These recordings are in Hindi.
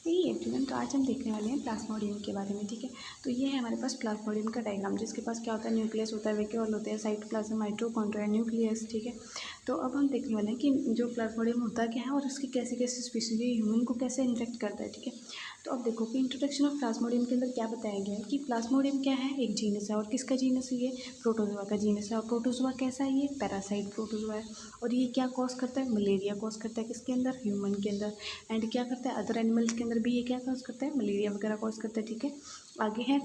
यही स्टूडेंट, तो आज हम देखने वाले हैं प्लाज्मोडियम के बारे में। ठीक है, तो ये है हमारे पास प्लाज्मोडियम का डायग्राम, जिसके पास क्या होता है, न्यूक्लियस होता है, वैक्यूल होते हैं, साइटोप्लाज्म, माइटोकॉन्ड्रिया, न्यूक्लियस। ठीक है, तो अब हम देखने वाले हैं कि जो प्लाज्मोडियम होता क्या है और उसकी कैसे कैसे स्पीशीज है, ह्यूमन को कैसे इन्फेक्ट करता है। ठीक है, तो अब देखो कि इंट्रोडक्शन ऑफ प्लाज्मोडियम के अंदर क्या बताया गया है कि प्लाज्मोडियम क्या है, एक जीनस है। और किसका जीनस है, ये प्रोटोजोआ का जीनस है। और प्रोटोजोआ कैसा है, ये पैरासाइट प्रोटोजोआ है। और ये क्या कॉज करता है, मलेरिया कॉज करता है, किसके अंदर, ह्यूमन के अंदर। एंड क्या करता है, अदर एनिमल्स के अंदर भी ये क्या कॉज करता है, मलेरिया वगैरह कॉज करता है। ठीक है, आगे है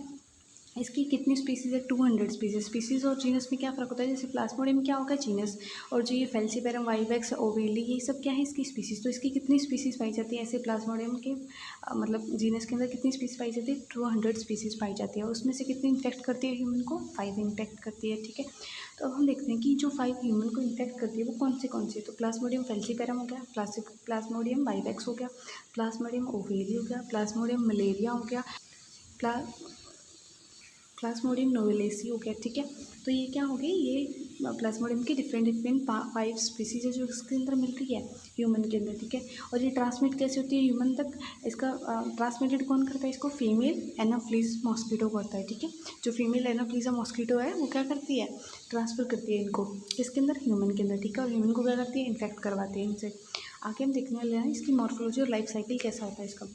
इसकी कितनी स्पीसीज़ है, 200 स्पीसीज़ और जीनस में क्या फ़र्क होता है। जैसे प्लाज्मोडियम क्या होगा, जीनस, और जो ये फेल्सीपेरम, वाइवेक्स, ओवेली, ये सब क्या है, इसकी स्पीसीज़। तो इसकी कितनी स्पीसीज़ पाई जाती है, ऐसे प्लाज्मोडियम के मतलब जीनस के अंदर कितनी स्पीसीज पाई जाती है, 200 स्पीसीज़ पाई जाती है। उसमें से कितनी इन्फेक्ट करती है ह्यूमन को, 5 इन्फेक्ट करती है। ठीक है, तो अब हम देखते हैं कि जो 5 ह्यूमन को इन्फेक्ट करती है वो कौन से। तो प्लाज्मोडियम फेल्सीपेरम हो गया, प्लाज्मोडियम वाइवेक्स हो गया, प्लाज्मोडियम ओवेली हो गया, प्लाज्मोडियम मलेरिया हो गया, प्लाज्मोडियम नोवेलेसी हो गया। ठीक है, तो ये क्या हो गई, ये प्लाज्मोडियम की डिफरेंट 5 स्पीसीज है जो इसके अंदर मिल रही है ह्यूमन के अंदर। ठीक है, और ये ट्रांसमिट कैसे होती है ह्यूमन तक, इसका ट्रांसमिटेड कौन करता है, इसको फीमेल एनाफ्लीज मॉस्किटो करता है। ठीक है, जो फीमेल एनाफ्लीजा मॉस्किटो है वो क्या करती है, ट्रांसफ़र करती है इनको किसके अंदर, ह्यूमन के अंदर। ठीक है, और ह्यूमन को क्या करती है, इन्फेक्ट करवाती है इनसे। आगे हम देखने वाले हैं इसकी मॉर्फोलॉजी और लाइफ साइकिल कैसा होता है इसका।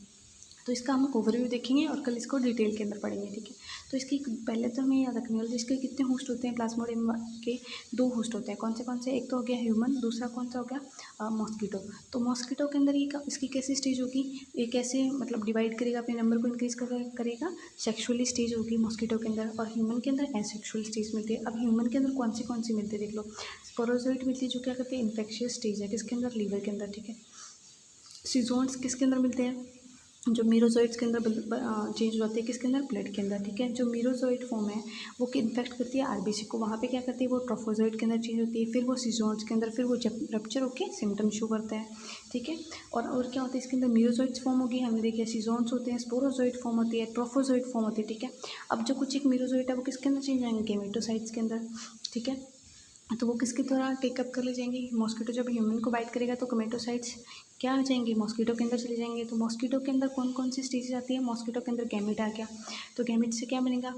तो इसका हम ओवरव्यू देखेंगे और कल इसको डिटेल के अंदर पढ़ेंगे। ठीक है, तो इसकी पहले तो हमें याद रखने वाले इसके कितने होस्ट होते हैं, प्लाज्मोडियम के 2 होस्ट होते हैं। कौन से, एक तो हो गया ह्यूमन, दूसरा कौन सा हो गया, मॉस्किटो। तो मॉस्किटो के अंदर ये इसकी कैसी स्टेज होगी, ये कैसे मतलब डिवाइड करेगा, अपने नंबर को इंक्रीज करेगा, सेक्शुअली स्टेज होगी मॉस्किटो के अंदर, और ह्यूमन के अंदर एसेक्सुअल स्टेज मिलती है। अब ह्यूमन के अंदर कौन सी मिलती है, देख लो, स्पोरोजोइट मिलती है जो क्या करते हैं, इन्फेक्शियस स्टेज है, किसके अंदर, लीवर के अंदर। ठीक है, सीजोन्स किसके अंदर मिलते हैं, जो मीरोजोइट्स के अंदर चेंज हो जाती है, किसके अंदर, ब्लड के अंदर। ठीक है, जो मीरोजोइट फॉर्म है वो इन्फेक्ट करती है आरबीसी को, वहाँ पे क्या करती है वो ट्रोफोजोइट के अंदर चेंज होती है, फिर वो सीजोन्स के अंदर, फिर वो जब रप्चर होकर सिम्टम शो करता है। ठीक है, और क्या होता है इसके अंदर, मीरोजोइट्स फॉर्म होगी, हमने देखिए सीजोन्स होते हैं, स्पोरोजोइट फॉर्म होती है, ट्रोफोजोइट फॉर्म होती है। ठीक है, अब जो कुछ एक मीरोजोइट है वो किसके अंदर चेंज आएंगे, गेमेटोसाइट्स के अंदर। ठीक है, तो वो किसके द्वारा टेकअप कर ले जाएंगे, मॉस्किटो जब ह्यूमन को बाइट करेगा तो गमेटोसाइट्स क्या हो जाएंगे, मॉस्किटो के अंदर चले जाएंगे। तो मॉस्किटो के अंदर कौन सी स्टेजेस आती है, मॉस्किटो के अंदर गैमेट आ गया, तो गैमेट से क्या बनेगा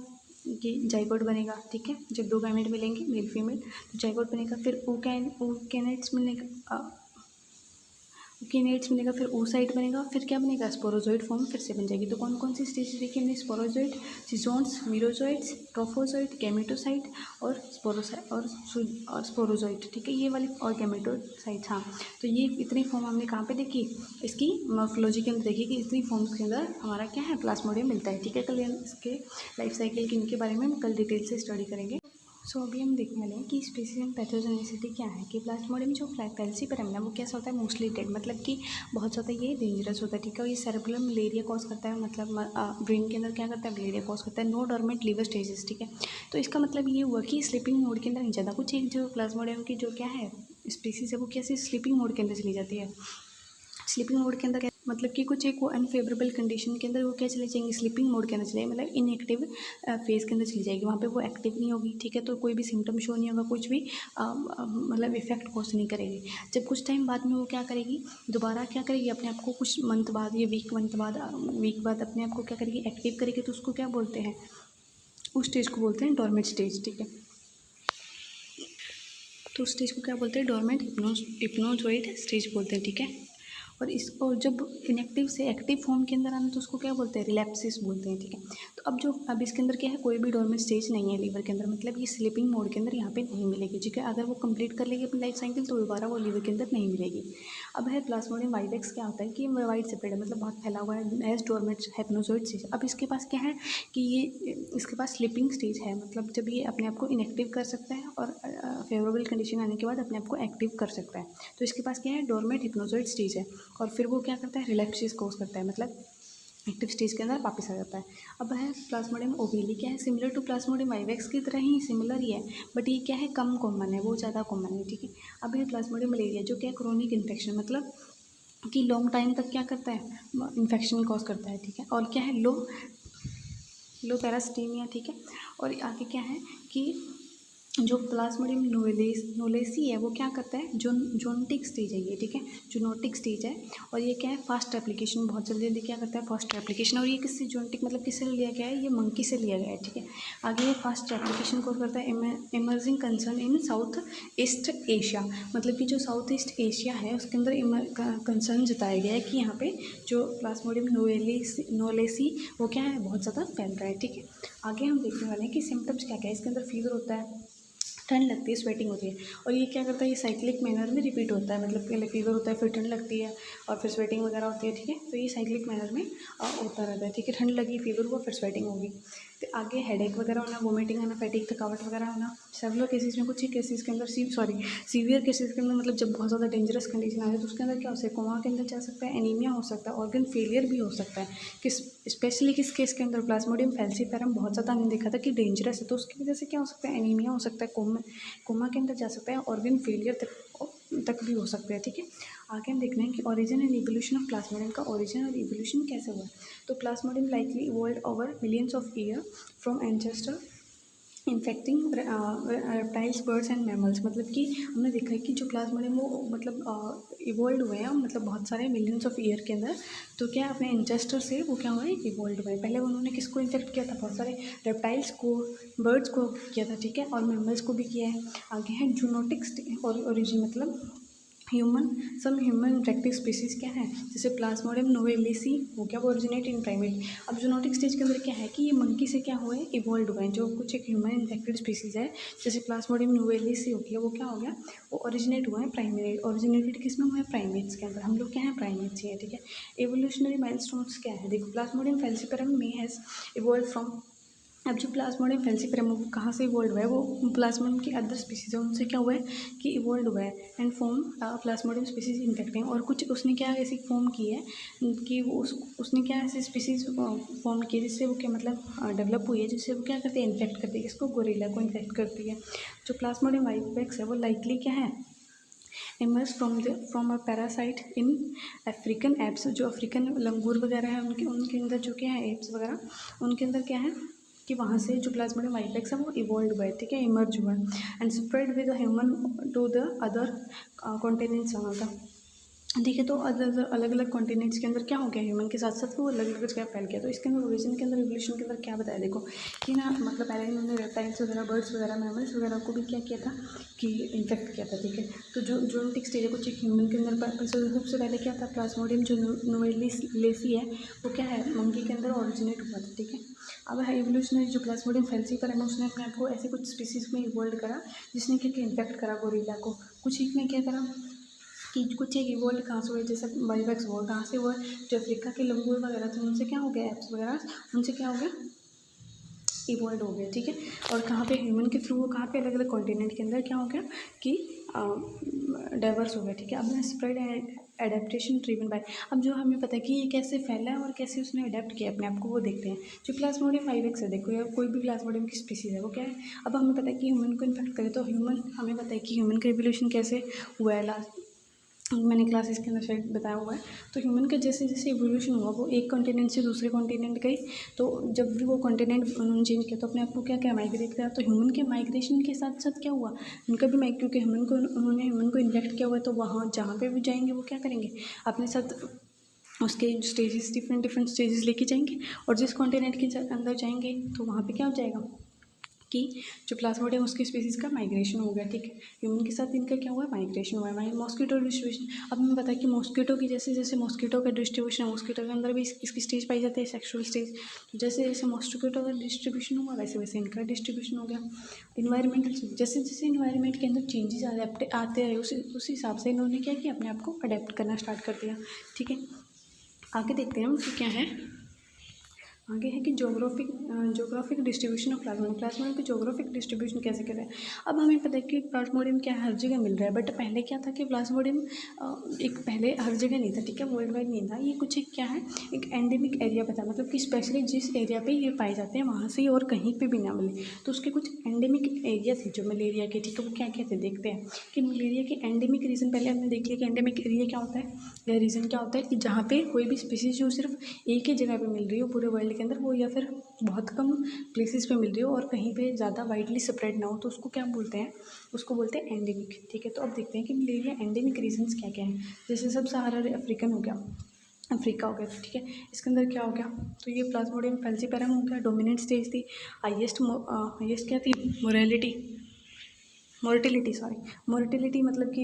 कि जाइगोट बनेगा। ठीक है, जब 2 गैमेट मिलेंगे मेल फीमेल तो जाइगोट बनेगा, फिर ओकेनेट्स मिलेगा, ओकेनेट्स मिलेगा, फिर ओसाइट बनेगा, फिर क्या बनेगा, स्पोरोजोइट फॉर्म फिर से बन जाएगी। तो कौन सी स्टेज देखी हमने, स्पोरोजोइट, सीजोन्स, मीरोजोइट्स, ट्रोफोजोइट, गैमेटोसाइट और स्पोरोजोइट। ठीक है, ये वाली और गैमेटोसाइट। हाँ, तो ये इतनी फॉर्म हमने कहाँ पे देखी, इसकी मॉर्फोलॉजी के अंदर देखी कि इतनी फॉर्म्स के अंदर हमारा क्या है, प्लाज्मोडियम मिलता है। ठीक है, कल इसके लाइफ साइकिल इनके बारे में हम कल डिटेल से स्टडी करेंगे। सो अभी हम देखने वाले हैं कि स्पीसीज एंड पैथोजेनिसिटी क्या है, कि प्लाज्मोडियम जो फेल्सीपेरम है वो कैसा होता है, मोस्टली डेड, मतलब कि बहुत ज़्यादा ये डेंजरस होता है। ठीक है, और ये सेरेब्रम मलेरिया कॉज करता है, मतलब ब्रेन के अंदर क्या करता है, मलेरिया कॉज करता है। No dormant liver stages. ठीक है, तो इसका मतलब ये हुआ कि स्लीपिंग मोड के अंदर नहीं जाता कुछ, एक जो प्लाज्मोडियम की जो क्या है स्पीसीज है वो कैसे स्लीपिंग मोड के अंदर चली जाती है। स्लीपिंग मोड के अंदर मतलब कि कुछ एक वो अनफेवरेबल कंडीशन के अंदर वो क्या चले जाएंगे, स्लीपिंग मोड के अंदर चले, मतलब इनएक्टिव फेज के अंदर चली जाएगी, वहाँ पे वो एक्टिव नहीं होगी। ठीक है, तो कोई भी सिम्टम शो नहीं होगा, कुछ भी मतलब इफेक्ट कॉज नहीं करेगी। जब कुछ टाइम बाद में वो क्या करेगी, दोबारा क्या करेगी, अपने आप को कुछ मंथ बाद या वीक बाद अपने आप को क्या करेगी, एक्टिव करेगी। तो उसको क्या बोलते हैं, उस स्टेज को बोलते हैं डोरमेंट स्टेज। ठीक है, तो उस स्टेज को क्या बोलते हैं, डोरमेंट हिप्नोजोइड स्टेज बोलते हैं। ठीक है, और जब इनएक्टिव से एक्टिव फॉर्म के अंदर आना तो उसको क्या बोलते हैं, रिलैप्सिस बोलते हैं। ठीक है, तो अब इसके अंदर क्या है, कोई भी डोरमेंट स्टेज नहीं है लीवर के अंदर, मतलब ये स्लीपिंग मोड के अंदर यहाँ पे नहीं मिलेगी। ठीक है, अगर वो कंप्लीट कर लेगी अपनी लाइफ साइकिल तो दोबारा वो लीवर के अंदर नहीं मिलेगी। अब है प्लाज्मोडियम वाइवेक्स, क्या होता है कि वाइड सेपरेट है, मतलब बहुत फैला हुआ है एज डोरमेंट हेप्नोजोइड स्टेज। अब इसके पास क्या है कि ये इसके पास स्लीपिंग स्टेज है, मतलब जब ये अपने आप को इनएक्टिव कर सकता है और फेवरेबल कंडीशन आने के बाद अपने आप को एक्टिव कर सकता है। तो इसके पास क्या है, डोरमेंट हिप्नोजोइड स्टेज है, और फिर वो क्या करता है, रिलैप्सिस कोज करता है, मतलब एक्टिव स्टेज के अंदर वापस आ जाता है। अब है प्लाज्मोडियम ओवेली, क्या है, सिमिलर टू प्लाज्मोडियम वाइवेक्स की तरह ही सिमिलर ही है, बट ये क्या है, कम कॉमन है, वो ज़्यादा कॉमन है। ठीक है, अब ये प्लाज्मोडियम मलेरिया जो क्या है, क्रोनिक इन्फेक्शन, मतलब कि लॉन्ग टाइम तक क्या करता है, इन्फेक्शन कॉज करता है। ठीक है, और क्या है, लो पैरास्टीमिया। ठीक है, और आगे क्या है कि जो प्लाज्मोडियम नोलेसी है वो क्या करता है, जोनोटिक स्टेज है ये, ठीक है, जोनोटिक स्टेज है। और ये क्या है, फास्ट रेप्लिकेशन, बहुत जल्दी जल्दी क्या करता है, फास्ट रेप्लिकेशन। और ये किससे, जोनोटिक मतलब किससे लिया गया है, ये मंकी से लिया गया है, ठीक है। आगे ये फास्ट रेप्लिकेशन को करता है। Emerging concern in south east Asia, मतलब कि जो साउथ ईस्ट एशिया है उसके अंदर कंसर्न जताया गया है कि यहाँ पे जो प्लाज्मोडियम नोलेसी वो क्या है, बहुत ज़्यादा फैल रहा है, ठीक है। आगे हम देखने वाले हैं कि सिम्टम्स क्या क्या है। इसके अंदर फीवर होता है, ठंड लगती है, स्वेटिंग होती है। और ये क्या करता है, ये साइक्लिक मैनर में रिपीट होता है, मतलब पहले फीवर होता है, फिर ठंड लगती है और फिर स्वेटिंग वगैरह होती है, ठीक है। तो ये साइक्लिक मैनर में होता रहता है, ठीक है। ठंड लगी, फीवर हुआ, फिर स्वेटिंग होगी। तो आगे हेडेक वगैरह होना, वोमिटिंग आना, फैटिक, थकावट वगैरह होना। सेवरल केसेस में, कुछ ही केसेस के अंदर सीवियर केसेस के अंदर, मतलब जब बहुत ज़्यादा डेंजरस कंडीशन आ जाए तो उसके अंदर क्या हो सकता है, कोमा के अंदर जा सकता है, एनीमिया हो सकता है, ऑर्गन फेलियर भी हो सकता है। स्पेशली किस केस के अंदर, प्लाज्मोडियम फैल्सीफेरम बहुत ज़्यादा हमने देखा था कि डेंजरस है, तो उसकी वजह से क्या हो सकता है, एनीमिया हो सकता है, कोमा के अंदर जा सकता है, ऑर्गन फेलियर तक भी हो सकता है, ठीक है। आगे हम देखना है कि origin and evolution of Plasmodium का ओरिजिन और इवोल्यूशन कैसे हुआ। तो Plasmodium likely evolve over millions of year from ancestor infecting reptiles, birds and mammals, मतलब कि हमने देखा है कि जो प्लाज्मोडियम वो मतलब इवोल्व हुए हैं, मतलब बहुत सारे मिलियंस ऑफ ईयर के अंदर। तो क्या अपने एंसेस्टर से वो क्या हुआ है, इवोल्व हुए। पहले उन्होंने किसको इन्फेक्ट किया था, बहुत सारे रेप्टाइल्स को, बर्ड्स को किया था, ठीक है, और मैमल्स को भी किया है। आगे है जूनोटिक ओरिजिन, मतलब ह्यूमन इंफेक्टिव स्पीसीज क्या है, जैसे प्लाज्मोडियम नोवेलिसी हो गया, वो ओरिजिनेट इन प्राइमेट। अब जूनोटिक स्टेज के अंदर क्या है कि ये मंकी से क्या हुआ है, इवॉल्व हुआ है, जो कुछ एक ह्यूमन इन्फेक्टेड स्पीसीज है, जैसे प्लाज्मोडियम नोवेलिसी हो गया, वो क्या हो गया, वो ओरिजिनेट हुआ है प्राइमेट। ओरिजिनेटेड किस में हुआ है, प्राइमेट्स के अंदर। हम लोग क्या है, प्राइमेट्स ही है, ठीक है। एवोल्यूशनरी माइलस्टोन्स क्या है, देखो, प्लाज्मोडियम फैल्सीपेरम में हैज़ इवॉल्व फ्रॉम। अब जो प्लाज्मोडियम फैल्सीपेरम कहाँ से इवॉल्व हुआ है, वो प्लाज्मोडियम की अदर स्पीसीज है उनसे क्या हुआ है कि इवॉल्व हुआ है, and form Plasmodium species infecting. और कुछ उसने क्या ऐसी फॉर्म की है कि वो उसने क्या ऐसी स्पीसीज फॉर्म की है जिससे वो क्या मतलब डेवलप हुई है, जिससे वो क्या करती है, इन्फेक्ट करती है, इसको गोरिल्ला को इन्फेक्ट करती है। जो प्लाज्मोडियम वाइपेक्स है वो लाइकली क्या है, emerge from a parasite in African apps, जो अफ्रीकन लंगूर वगैरह है उनके अंदर जो क्या है, एप्स वगैरह, उनके अंदर क्या है कि वहाँ से जो प्लाज्मोडियम वाइपेक्स है वो इवॉल्व हुआ है, ठीक है, इमर्ज हुआ है, and spread with human to the other continents वहाँ का, ठीक है। तो अलग अलग कॉन्टिनेंट्स के अंदर क्या हो गया, ह्यूमन के साथ साथ वो अलग अलग जगह फैल गया। तो इसके अंदर ओरिजिन के अंदर, इवोल्यूशन के अंदर क्या बताया, देखो कि ना, मतलब पहले इन्होंने रेप्टाइल्स वगैरह, बर्ड्स वगैरह, मैमल्स वगैरह को भी क्या किया था कि इन्फेक्ट किया था, ठीक है। तो जो जोनोटिक स्टेज है कुछ एक ह्यूमन के अंदर, सबसे पहले क्या था, प्लाज्मोडियम जो नोवेलिसी है वो क्या है, मंकी के अंदर ओरिजिनेट हुआ था, ठीक है। अब है इवोल्यूशनरी, जो प्लाज्मोडियम फैल्सीपेरम उसने अपने आप को ऐसे कुछ स्पीसीज में इवॉल्व करा जिसने क्या इन्फेक्ट करा गोरिल्ला को। कुछ एक ने क्या करा कि कुछ एक इवॉल्व कहाँ से हुए, जैसे वाइपेक्स हुआ, कहाँ से हुआ, जो अफ्रीका के लंगूर वगैरह थे उनसे क्या हो गया, एप्स वगैरह उनसे क्या हो गया, इवॉल्व हो गया, ठीक है। और कहाँ पे, ह्यूमन के थ्रू वो कहाँ पे, अलग अलग कॉन्टिनेंट के अंदर क्या हो गया कि डाइवर्स हो गया, ठीक है। अब स्प्रेड एडेप्टेशन ड्रिवन बाय, अब जो हमें पता है कि ये कैसे फैला है और कैसे उसने अडेप्ट किया अपने आप को, वो देखते हैं। जो प्लाज्मोडियम वाइपेक्स है, देखो, या कोई भी प्लाज्मोडियम की स्पीसीज है वो क्या है, अब हमें पता है कि ह्यूमन को इन्फेक्ट करे, तो ह्यूमन, हमें पता है कि ह्यूमन का इवोल्यूशन कैसे हुआ है, लास्ट मैंने क्लासेस के अंदर शायद बताया हुआ है। तो ह्यूमन का जैसे जैसे इवोल्यूशन हुआ, वो एक कॉन्टिनेंट से दूसरे कॉन्टिनेंट गई, तो जब भी वो कॉन्टिनेंट उन्होंने चेंज किया तो अपने आप को क्या क्या माइग्रेट किया। तो ह्यूमन के माइग्रेशन के साथ साथ क्या हुआ, उनका भी क्योंकि ह्यूमन को इन्फेक्ट किया हुआ है, तो वहाँ जहाँ पे भी जाएंगे वो क्या करेंगे, अपने साथ उसके स्टेजेस, डिफरेंट स्टेजेस लेके जाएंगे, और जिस कॉन्टिनेंट के अंदर जाएंगे तो वहाँ पे क्या हो जाएगा कि जो प्लाज्मोडियम उसकी स्पीसीज का माइग्रेशन हो गया, ठीक है। ह्यूमन के साथ इनका क्या हुआ है, माइग्रेशन हुआ है। मॉस्किटो डिस्ट्रीब्यूशन, अब हमें पता है कि मॉस्किटो की जैसे जैसे मॉस्किटो का डिस्ट्रीब्यूशन है, मॉस्किटो के अंदर भी इसकी स्टेज पाई जाती है, सेक्सुअल स्टेज। तो जैसे जैसे मॉस्किटो का डिस्ट्रीब्यूशन हुआ वैसे वैसे इनका डिस्ट्रीब्यूशन हो गया। इन्वायरमेंटल, जैसे जैसे इन्वायरमेंट के अंदर चेंजेस आते रहे, उस हिसाब से इन्होंने क्या किया, अपने आप को अडेप्ट करना स्टार्ट कर दिया, ठीक है। आगे देखते हैं हम कि क्या है, आगे है कि जोग्राफिक डिस्ट्रीब्यूशन ऑफ प्लाज्मोडियम की जोग्राफिक डिस्ट्रीब्यूशन कैसे करें। अब हमें पता है कि प्लाज्मोडियम क्या हर जगह मिल रहा है, बट पहले क्या था कि प्लाज्मोडियम एक पहले हर जगह नहीं था, ठीक है, वर्ल्ड वाइड नहीं था। ये कुछ एक क्या है, एक एंडेमिक एरिया पे था, मतलब कि स्पेशली जिस एरिया पे ये पाए जाते हैं वहाँ से और कहीं पे भी ना मिले, तो उसके कुछ एंडेमिक एरिया थे जो मलेरिया के, ठीक है। वो क्या क्या थे, देखते हैं कि मलेरिया के एंडेमिक रीजन, पहले हमने देख लिया कि एंडेमिक एरिया क्या होता है, या रीजन क्या होता है कि जहाँ पे कोई भी स्पीसीज जो सिर्फ एक ही जगह पे मिल रही हो पूरे वर्ल्ड के अंदर वो, या फिर बहुत कम प्लेसेस पे मिल रही हो और कहीं पे ज़्यादा वाइडली स्प्रेड ना हो, तो उसको क्या बोलते हैं, उसको बोलते हैं एंडेमिक। ठीक है, तो अब देखते हैं कि मलेरिया एंडेमिक रीजन्स क्या क्या हैं। जैसे सब सहारा अफ्रीकन हो गया, अफ्रीका हो गया, ठीक है, इसके अंदर क्या हो गया, तो ये प्लाज्मोडियम फैल्सीपेरम हो गया, डोमिनेंट स्टेज थी, हाईएस्ट क्या थी, मोर्टिलिटी मतलब कि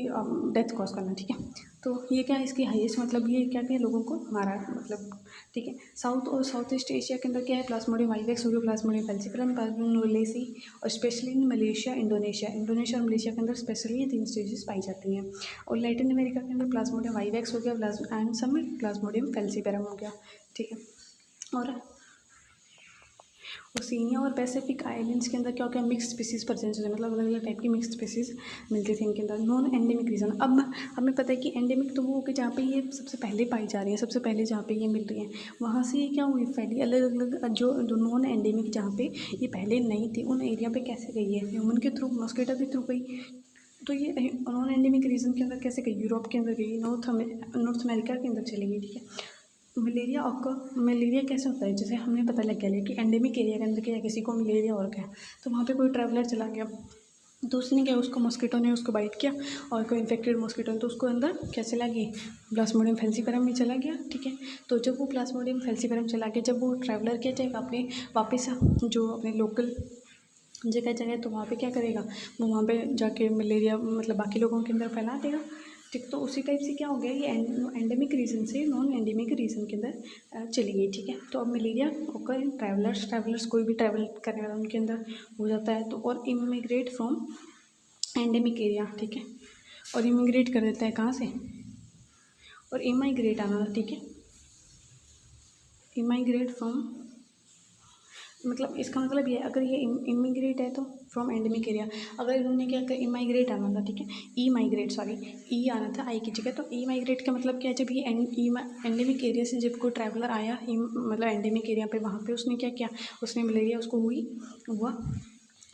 डेथ कॉज करना। ठीक है, तो ये क्या है, इसकी हाईएस्ट मतलब ये क्या क्या लोगों को मारा मतलब। ठीक है, साउथ और साउथ ईस्ट एशिया के अंदर क्या है, प्लाज्मोडियम वाइवेक्स हो गया, प्लाज्मोडियम फैल्सीपेरम, प्लाज्मोडियम नोवेलेसी, और स्पेशली इन मलेशिया, इंडोनेशिया और मलेशिया के अंदर स्पेशली ये 3 स्टेजेस पाई जाती हैं। और लैटिन अमेरिका के अंदर प्लाज्मोडियम वाइवेक्स हो गया, एंड सम प्लाज्मोडियम फैल्सीपेरम हो गया। ठीक है, और ओशिनिया और पैसिफिक आइलैंड्स के अंदर क्या हो गया, मिक्स स्पीसीज प्रेजेंस होते हैं, मतलब अलग अलग टाइप की मिक्स स्पीसीज मिलती थी इनके अंदर। नॉन एंडेमिक रीजन, अब हमें पता है कि एंडेमिक तो वो कि जहाँ पे ये सबसे पहले पाई जा रही है, सबसे पहले जहाँ पे ये मिल रही है वहाँ से ये क्या हुई फैली। अलग अलग जो नॉन एंडेमिक जहाँ पे ये पहले नहीं थी उन एरिया पे कैसे गई है, ह्यूमन के थ्रू, मॉस्किटो के थ्रू गई। तो ये नॉन एंडेमिक रीजन के अंदर कैसे गई, यूरोप के अंदर गई, नॉर्थ अमेरिका के अंदर चली गई। ठीक है, मलेरिया कैसे होता है, जैसे हमें पता लग गया कि एंडेमिक एरिया के अंदर क्या है, किसी को मलेरिया हो रखा है, तो वहाँ पे कोई ट्रैवलर चला गया, तो उसने क्या, उसको मॉस्किटो ने उसको बाइट किया, और कोई इन्फेक्टेड मॉस्किटो है तो उसको अंदर क्या चला गई, प्लाज्मोडियम फैल्सीपेरम में चला गया। ठीक है, तो जब वो प्लाज्मोडियम फैल्सीपेरम चला गया, जब वो ट्रैवलर क्या जाएगा अपने वापस जो अपने लोकल जगह, तो वहाँ पे क्या करेगा, वो वहाँ पे जाके मलेरिया मतलब बाकी लोगों के अंदर फैला देगा। ठीक, तो उसी टाइप से क्या हो गया, ये एंडेमिक रीजन से नॉन एंडेमिक रीजन के अंदर चली गई। ठीक है, तो अब मलेरिया होकर ट्रैवलर्स कोई भी ट्रैवल करने वाला उनके अंदर हो जाता है, तो और इमिग्रेट फ्रॉम एंडेमिक एरिया। ठीक है, और इमिग्रेट कर देता है कहाँ से, और इमाइग्रेट आना। ठीक है, इमाइग्रेट फ्रॉम मतलब इसका मतलब ये है, अगर ये इमिग्रेट है तो फ्रॉम एंडेमिक एरिया, अगर इन्होंने क्या कर इमाइग्रेट आना था। ठीक है, ई आना था आई की जगह, तो ई माइग्रेट का मतलब क्या है, जब ये एंडेमिक एरिया से जब कोई ट्रैवलर आया मतलब एंडेमिक एरिया पे, वहाँ पे उसने क्या किया, उसने मलेरिया उसको हुआ,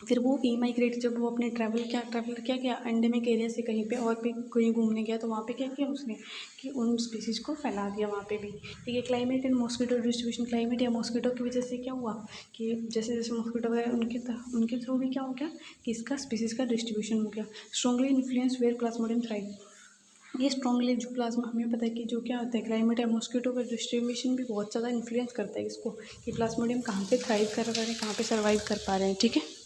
फिर वो ई माइग्रेट जब वो अपने ट्रैवलर क्या किया एंडेमिक एरिया से कहीं पे और भी कहीं घूमने गया, तो वहाँ पे क्या किया उसने कि उन स्पीसीज को फैला दिया वहाँ पे भी। ठीक है, climate and mosquito distribution, climate या मॉस्किटो की वजह से क्या हुआ कि जैसे जैसे मॉस्किटो वगैरह उनके थ्रू भी क्या हो गया कि इसका स्पीसीज का डिस्ट्रीब्यूशन हो गया। Strongly influence where plasmodium thrive, ये स्ट्रॉन्गली जो प्लाज्मा हमें पता है कि जो क्या होता है क्लाइमेट या मॉस्किटो का डिस्ट्रीब्यूशन भी बहुत ज़्यादा इन्फ्लुएंस करता है इसको कि प्लाज्मोडियम कहाँ पे थ्राइव कर रहे हैं, कहाँ पे सर्वाइव कर पा रहे हैं। ठीक है।